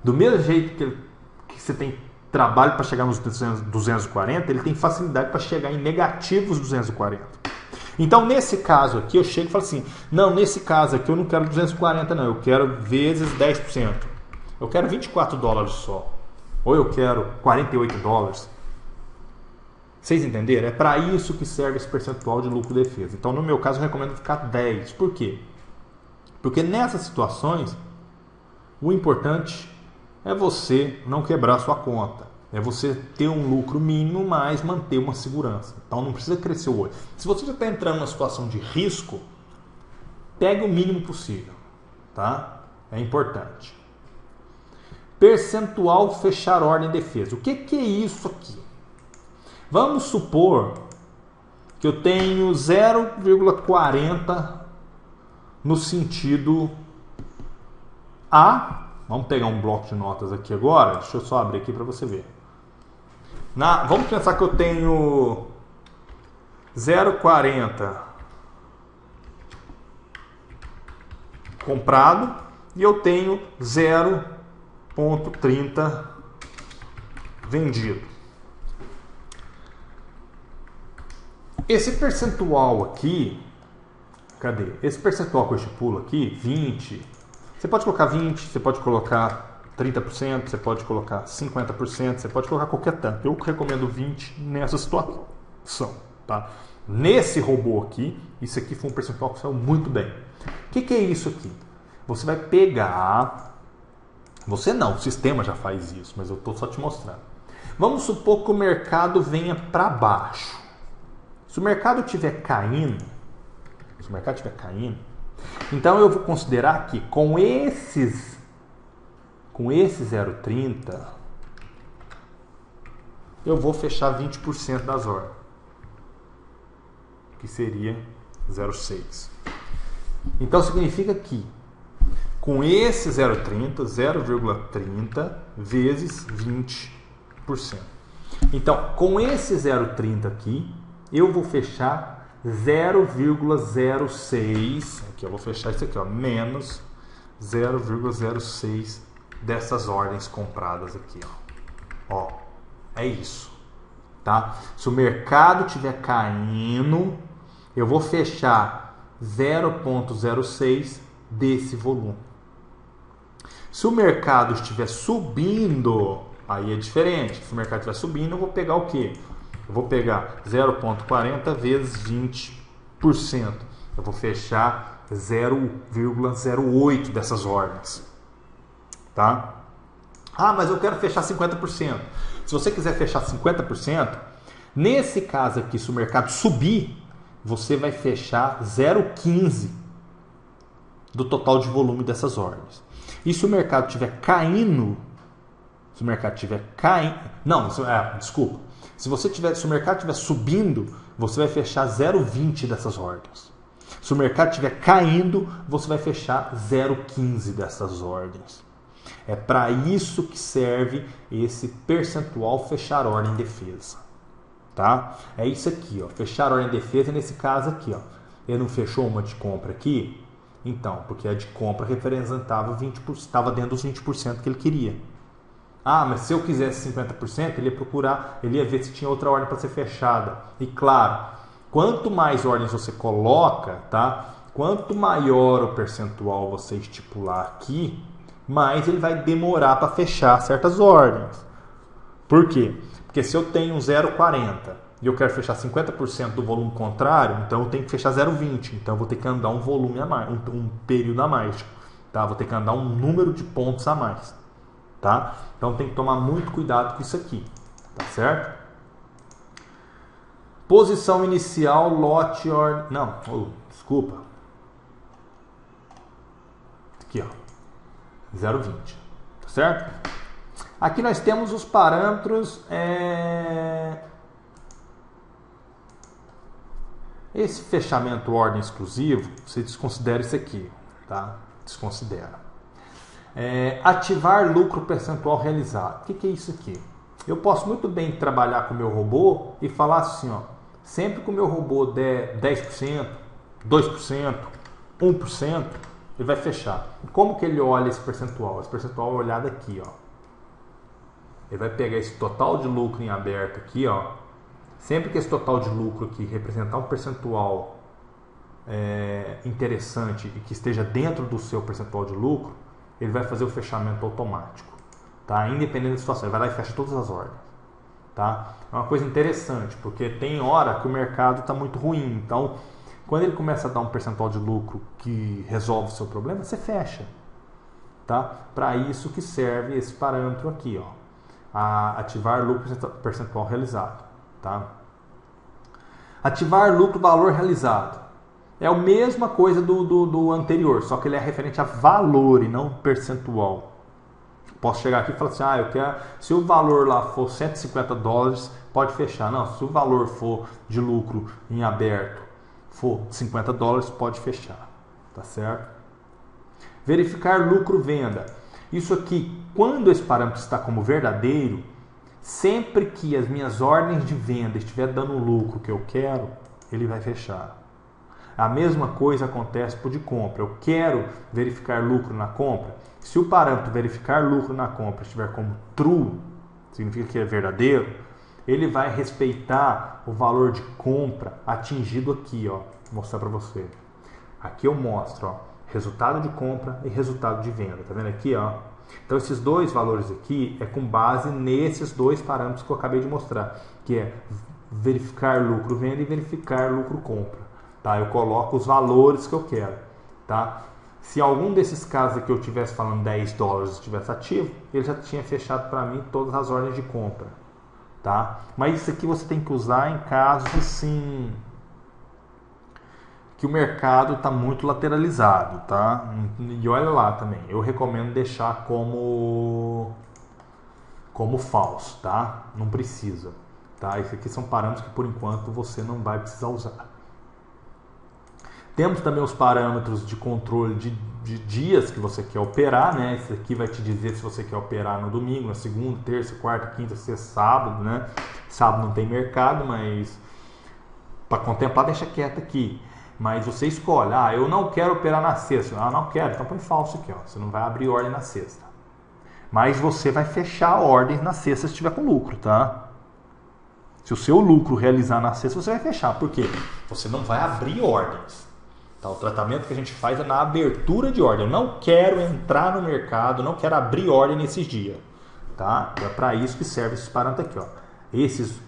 Do mesmo jeito que você tem trabalho para chegar nos 240, ele tem facilidade para chegar em negativos 240. Então, nesse caso aqui, eu chego e falo assim, não, nesse caso aqui eu não quero 240 não, eu quero vezes 10%. Eu quero 24 dólares só. Ou eu quero 48 dólares. Vocês entenderam? É para isso que serve esse percentual de lucro defesa. Então, no meu caso, eu recomendo ficar 10. Por quê? Porque nessas situações, o importante é você não quebrar a sua conta. É você ter um lucro mínimo, mas manter uma segurança. Então não precisa crescer o olho. Se você já está entrando numa situação de risco, pegue o mínimo possível. Tá? É importante. Percentual fechar ordem de defesa. O que é isso aqui? Vamos supor que eu tenho 0,40 no sentido A. Vamos pegar um bloco de notas aqui agora. Deixa eu só abrir aqui para você ver. Vamos pensar que eu tenho 0,40 comprado e eu tenho 0,30 vendido. Esse percentual aqui, cadê? Esse percentual que eu estipulo aqui, 20, você pode colocar 20, você pode colocar 30%, você pode colocar 50%, você pode colocar qualquer tanto. Eu recomendo 20 nessa situação, tá? Nesse robô aqui, isso aqui foi um percentual que saiu muito bem. O que é isso aqui? Você vai pegar... Você não, o sistema já faz isso, mas eu estou só te mostrando. Vamos supor que o mercado venha para baixo. Se o mercado estiver caindo, então eu vou considerar que com esse 0,30, eu vou fechar 20% das ordens, que seria 0,6. Então significa que com esse 0,30 vezes 20%. Então, com esse 0,30 aqui, eu vou fechar 0,06. Aqui eu vou fechar isso aqui, ó, menos 0,06 dessas ordens compradas aqui, ó. É isso, tá? Se o mercado estiver caindo, eu vou fechar 0,06 desse volume. Se o mercado estiver subindo, aí é diferente. Se o mercado estiver subindo, eu vou pegar o quê? Eu vou pegar 0,40 vezes 20%. Eu vou fechar 0,08 dessas ordens. Tá? Ah, mas eu quero fechar 50%. Se você quiser fechar 50%, nesse caso aqui, se o mercado subir, você vai fechar 0,15 do total de volume dessas ordens. E se o mercado estiver caindo, se o mercado estiver caindo, não, desculpa. Se o mercado estiver subindo, você vai fechar 0,20 dessas ordens. Se o mercado estiver caindo, você vai fechar 0,15 dessas ordens. É para isso que serve esse percentual fechar ordem em defesa. Tá? É isso aqui, ó, fechar ordem em defesa, nesse caso aqui, ó. Ele não fechou uma de compra aqui? Então, porque a de compra representava 20%, estava dentro dos 20% que ele queria. Ah, mas se eu quisesse 50%, ele ia ver se tinha outra ordem para ser fechada. E claro, quanto mais ordens você coloca, tá? Quanto maior o percentual você estipular aqui, mais ele vai demorar para fechar certas ordens. Por quê? Porque se eu tenho 0,40 e eu quero fechar 50% do volume contrário, então eu tenho que fechar 0,20. Então eu vou ter que andar um volume a mais, um período a mais. Tá? Vou ter que andar um número de pontos a mais. Tá? Então tem que tomar muito cuidado com isso aqui. Tá certo? Posição inicial, lote, ordem... Não, desculpa. Aqui, ó. 0,20. Tá certo? Aqui nós temos os parâmetros... Esse fechamento ordem exclusivo, você desconsidera isso aqui, tá? Desconsidera. Ativar lucro percentual realizado. O que é isso aqui? Eu posso muito bem trabalhar com o meu robô e falar assim, ó, sempre que o meu robô der 10%, 2%, 1%, ele vai fechar. E como que ele olha esse percentual? Esse percentual é olhado aqui, ó. Ele vai pegar esse total de lucro em aberto aqui, ó. Sempre que esse total de lucro aqui representar um percentual interessante e que esteja dentro do seu percentual de lucro, ele vai fazer o fechamento automático, tá? Independente da situação, ele vai lá e fecha todas as ordens, tá? É uma coisa interessante, porque tem hora que o mercado está muito ruim, então quando ele começa a dar um percentual de lucro que resolve o seu problema, você fecha, tá? Para isso que serve esse parâmetro aqui, ó, ativar lucro percentual realizado, tá? Ativar lucro valor realizado é a mesma coisa do anterior, só que ele é referente a valor e não percentual. Posso chegar aqui e falar assim, eu quero, se o valor lá for $150, pode fechar. Não, se o valor for de lucro em aberto for $50, pode fechar, tá certo? Verificar lucro venda. Isso aqui, quando esse parâmetro está como verdadeiro, sempre que as minhas ordens de venda estiver dando o lucro que eu quero, ele vai fechar. A mesma coisa acontece para o de compra. Eu quero verificar lucro na compra. Se o parâmetro verificar lucro na compra estiver como true, significa que é verdadeiro, ele vai respeitar o valor de compra atingido aqui, ó. Vou mostrar para você. Aqui eu mostro, ó, resultado de compra e resultado de venda. Tá vendo aqui, ó? Então esses dois valores aqui é com base nesses dois parâmetros que eu acabei de mostrar, que é verificar lucro venda e verificar lucro compra. Tá? Eu coloco os valores que eu quero, tá? Se algum desses casos aqui eu estivesse falando $10 estivesse ativo, ele já tinha fechado para mim todas as ordens de compra, tá? Mas isso aqui você tem que usar em casos assim que o mercado está muito lateralizado, tá? E olha lá também, eu recomendo deixar como falso, tá? Não precisa, tá? Isso aqui são parâmetros que por enquanto você não vai precisar usar. Temos também os parâmetros de controle de dias que você quer operar, né? Esse aqui vai te dizer se você quer operar no domingo, na segunda, terça, quarta, quinta, sexta, sábado, né? Sábado não tem mercado, mas para contemplar deixa quieto aqui. Mas você escolhe, eu não quero operar na sexta. Não quero, então põe falso aqui, ó. Você não vai abrir ordem na sexta. Mas você vai fechar ordens na sexta se estiver com lucro, tá? Se o seu lucro realizar na sexta, você vai fechar. Por quê? Você não vai abrir ordens. Tá, o tratamento que a gente faz é na abertura de ordem. Eu não quero entrar no mercado, não quero abrir ordem nesses dias. Tá? É para isso que serve esses parâmetros aqui. Ó. Esses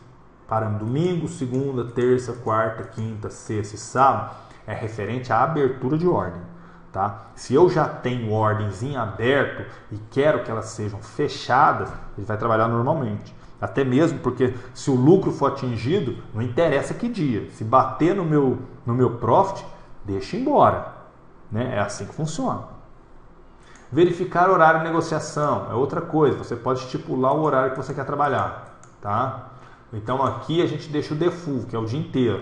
parâmetros domingo, segunda, terça, quarta, quinta, sexta e sábado é referente à abertura de ordem. Tá? Se eu já tenho ordens em aberto e quero que elas sejam fechadas, ele vai trabalhar normalmente. Até mesmo porque se o lucro for atingido, não interessa que dia. Se bater no meu profit, deixa embora, né? É assim que funciona. Verificar horário de negociação é outra coisa. Você pode estipular o horário que você quer trabalhar, tá? Então aqui a gente deixa o default, que é o dia inteiro.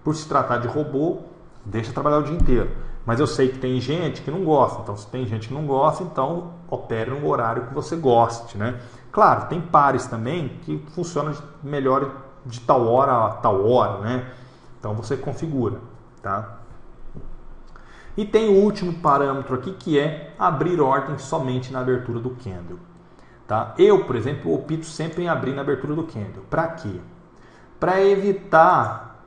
Por se tratar de robô, deixa trabalhar o dia inteiro. Mas eu sei que tem gente que não gosta. Então se tem gente que não gosta, então opere no horário que você goste, né? Claro, tem pares também que funcionam melhor de tal hora a tal hora, né? Então você configura, tá? E tem o último parâmetro aqui que é abrir ordem somente na abertura do candle. Tá? Eu, por exemplo, opto sempre em abrir na abertura do candle. Para quê? Para evitar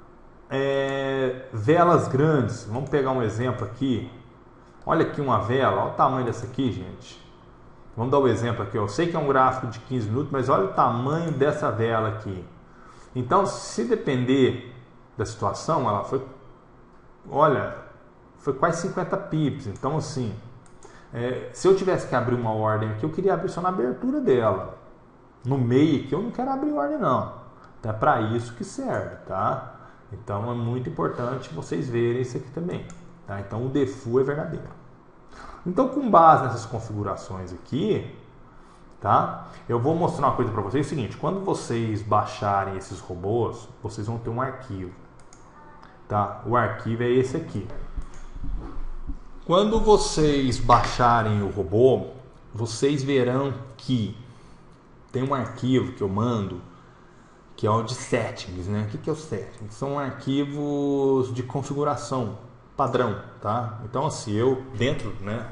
velas grandes. Vamos pegar um exemplo aqui. Olha aqui uma vela, olha o tamanho dessa aqui, gente. Vamos dar um exemplo aqui. Eu sei que é um gráfico de 15 minutos, mas olha o tamanho dessa vela aqui. Então, se depender da situação, ela foi... Olha... Foi quase 50 pips. Então, assim, se eu tivesse que abrir uma ordem aqui, eu queria abrir só na abertura dela. No meio aqui, eu não quero abrir ordem, não. Então, é para isso que serve, tá? Então, é muito importante vocês verem isso aqui também. Tá? Então, o default é verdadeiro. Então, com base nessas configurações aqui, tá? Eu vou mostrar uma coisa para vocês. É o seguinte, quando vocês baixarem esses robôs, vocês vão ter um arquivo. Tá? O arquivo é esse aqui. Quando vocês baixarem o robô, vocês verão que tem um arquivo que eu mando, que é o de settings, né? O que é o settings? São arquivos de configuração padrão, tá? Então, assim, eu, dentro, né,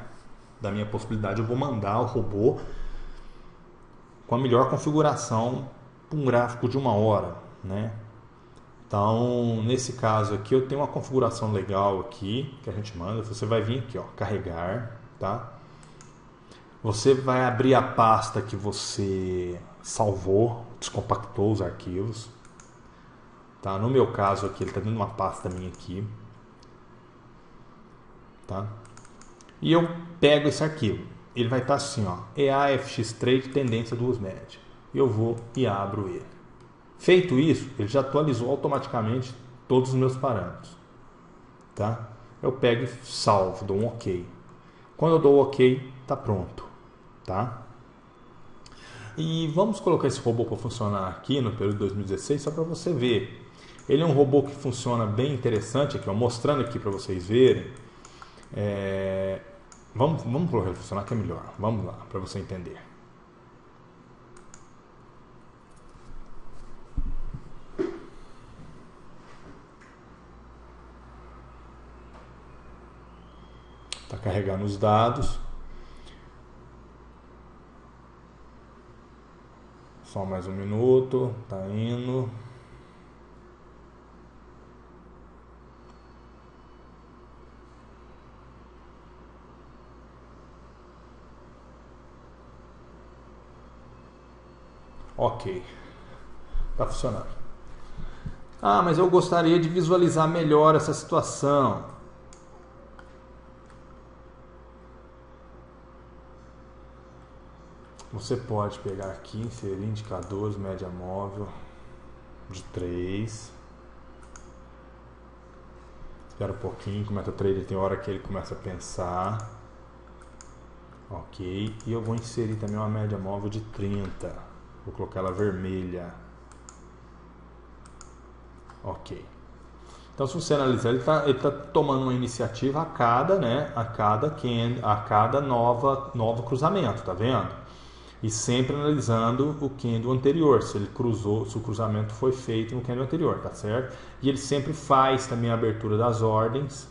da minha possibilidade, eu vou mandar o robô com a melhor configuração para um gráfico de 1 hora, né? Então, nesse caso aqui, eu tenho uma configuração legal aqui, que a gente manda. Você vai vir aqui, ó, carregar, tá? Você vai abrir a pasta que você salvou, descompactou os arquivos. Tá? No meu caso aqui, ele está dentro de uma pasta minha aqui. Tá? E eu pego esse arquivo. ele vai estar assim, ó, EAFX Trade tendência duas médias. Eu vou e abro ele. Feito isso, ele já atualizou automaticamente todos os meus parâmetros, tá? Eu pego e salvo, dou um OK. Quando eu dou OK, tá pronto, tá? E vamos colocar esse robô para funcionar aqui no período de 2016 só para você ver. Ele é um robô que funciona bem interessante aqui, ó, mostrando aqui para vocês verem. Vamos colocar ele funcionar que é melhor. Vamos lá, para você entender. Está carregando os dados. Só mais um minuto. Tá indo. Ok. Tá funcionando. Ah, mas eu gostaria de visualizar melhor essa situação. Você pode pegar aqui, inserir indicadores, média móvel de 3. Espera um pouquinho, que o MetaTrader tem hora que ele começa a pensar. Ok, e eu vou inserir também uma média móvel de 30. Vou colocar ela vermelha. Ok. Então, se você analisar, ele tá tomando uma iniciativa a cada, né, a cada nova cruzamento, tá vendo? E sempre analisando o candle anterior, se o cruzamento foi feito no candle anterior, tá certo? E ele sempre faz também a abertura das ordens,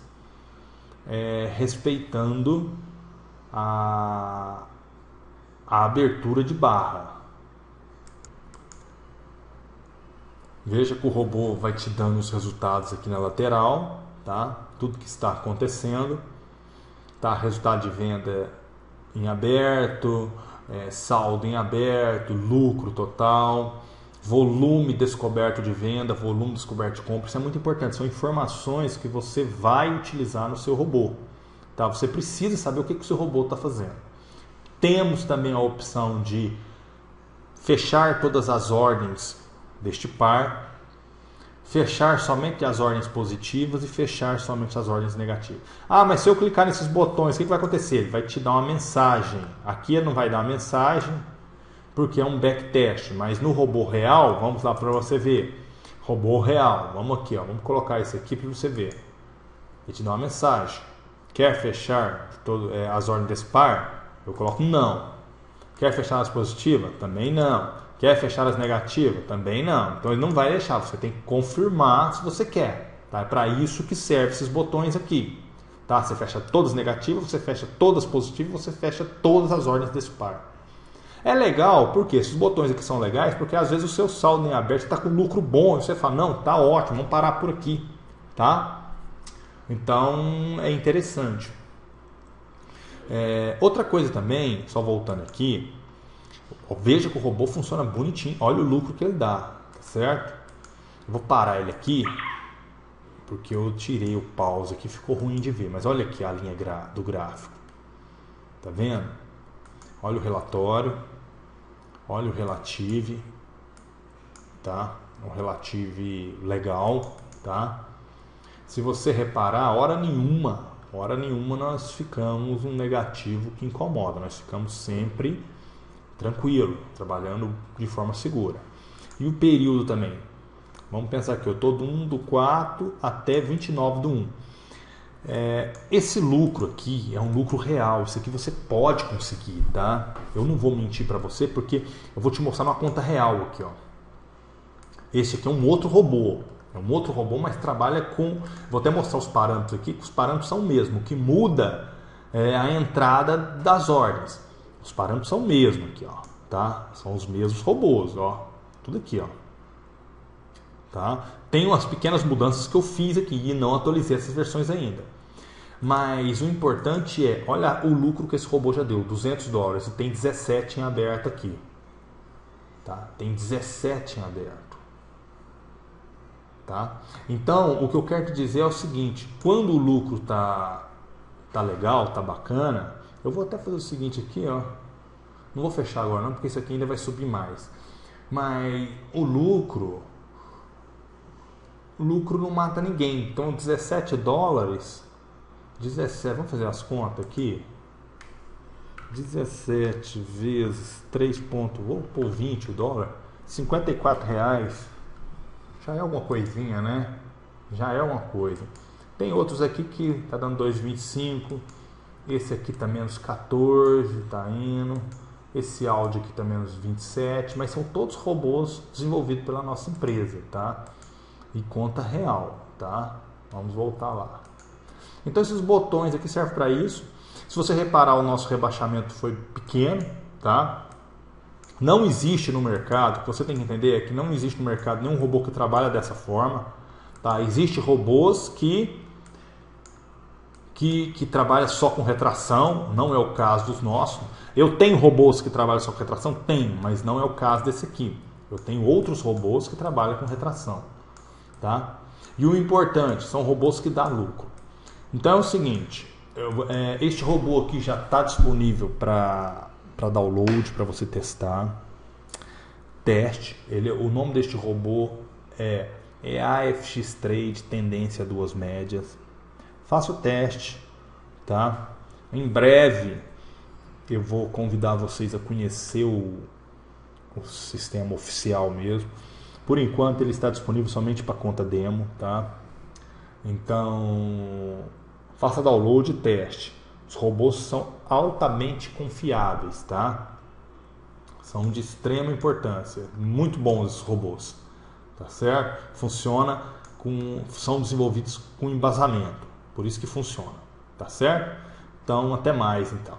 respeitando a abertura de barra. Veja que o robô vai te dando os resultados aqui na lateral, tá? Tudo que está acontecendo, tá? Resultado de venda em aberto, saldo em aberto, lucro total, volume descoberto de venda, volume descoberto de compra. Isso é muito importante, são informações que você vai utilizar no seu robô, tá? Você precisa saber o que o seu robô está fazendo. Temos também a opção de fechar todas as ordens deste par, fechar somente as ordens positivas e fechar somente as ordens negativas. Ah, mas se eu clicar nesses botões, o que vai acontecer? Ele vai te dar uma mensagem. Aqui ele não vai dar uma mensagem porque é um backtest, mas no robô real, vamos lá para você ver. Robô real, vamos aqui, ó, vamos colocar esse aqui para você ver. Ele te dá uma mensagem. Quer fechar as ordens desse par? Eu coloco não. Quer fechar as positivas? Também não. Quer fechar as negativas? Também não. Então ele não vai deixar, você tem que confirmar se você quer. Tá? É para isso que servem esses botões aqui. Tá? Você fecha todas as negativas, você fecha todas as positivas, você fecha todas as ordens desse par. É legal, porque esses botões aqui são legais, porque às vezes o seu saldo em aberto está com lucro bom, e você fala, não, tá ótimo, vamos parar por aqui. Tá? Então é interessante. Outra coisa também, só voltando aqui, veja que o robô funciona bonitinho. Olha o lucro que ele dá, tá certo? Eu vou parar ele aqui porque eu tirei o pause aqui, ficou ruim de ver. Mas olha aqui a linha do gráfico, tá vendo? Olha o relatório, olha o relative, tá? Um relative legal, tá? Se você reparar, hora nenhuma nós ficamos um negativo que incomoda. Nós ficamos sempre tranquilo, trabalhando de forma segura. E o período também. Vamos pensar aqui, eu estou do 1/4 até 29/1. Esse lucro aqui é um lucro real. Isso aqui você pode conseguir, tá? Eu não vou mentir para você porque eu vou te mostrar uma conta real aqui, ó. Esse aqui é um outro robô. É um outro robô, mas trabalha com... Vou até mostrar os parâmetros aqui, que os parâmetros são o mesmo. O que muda é a entrada das ordens. Os parâmetros são o mesmo aqui, ó, tá? São os mesmos robôs, ó. Tudo aqui, ó. Tá? Tem umas pequenas mudanças que eu fiz aqui e não atualizei essas versões ainda. Mas o importante é, olha o lucro que esse robô já deu, $200. E tem 17 em aberto aqui. Tá? Tem 17 em aberto. Tá? Então, o que eu quero te dizer é o seguinte, quando o lucro está tá legal, tá bacana. Eu vou até fazer o seguinte aqui, ó. Não vou fechar agora não, porque isso aqui ainda vai subir mais. Mas o lucro não mata ninguém. Então 17 dólares, 17, vamos fazer as contas aqui. 17 vezes 3 pontos, vou pôr 20 o dólar, 54 reais. Já é alguma coisinha, né? Já é uma coisa. Tem outros aqui que tá dando 2,25. Esse aqui tá menos 14, tá indo. Esse áudio aqui tá menos 27, mas são todos robôs desenvolvidos pela nossa empresa, tá? E conta real, tá? Vamos voltar lá. Então esses botões aqui servem para isso. Se você reparar, o nosso rebaixamento foi pequeno, tá? Não existe no mercado, o que você tem que entender é que não existe no mercado nenhum robô que trabalha dessa forma, tá? Existem robôs que trabalha só com retração, não é o caso dos nossos. Eu tenho robôs que trabalham só com retração? Tenho, mas não é o caso desse aqui. Eu tenho outros robôs que trabalham com retração, tá? E o importante, são robôs que dão lucro. Então é o seguinte, este robô aqui já está disponível para download, para você testar. Teste, o nome deste robô é AFX Trade, tendência duas médias. Faça o teste, tá? Em breve eu vou convidar vocês a conhecer o sistema oficial mesmo. Por enquanto ele está disponível somente para conta demo, tá? Então faça download e teste. Os robôs são altamente confiáveis, tá? São de extrema importância, muito bons esses robôs, tá certo? São desenvolvidos com embasamento. Por isso que funciona, tá certo? Então, até mais então.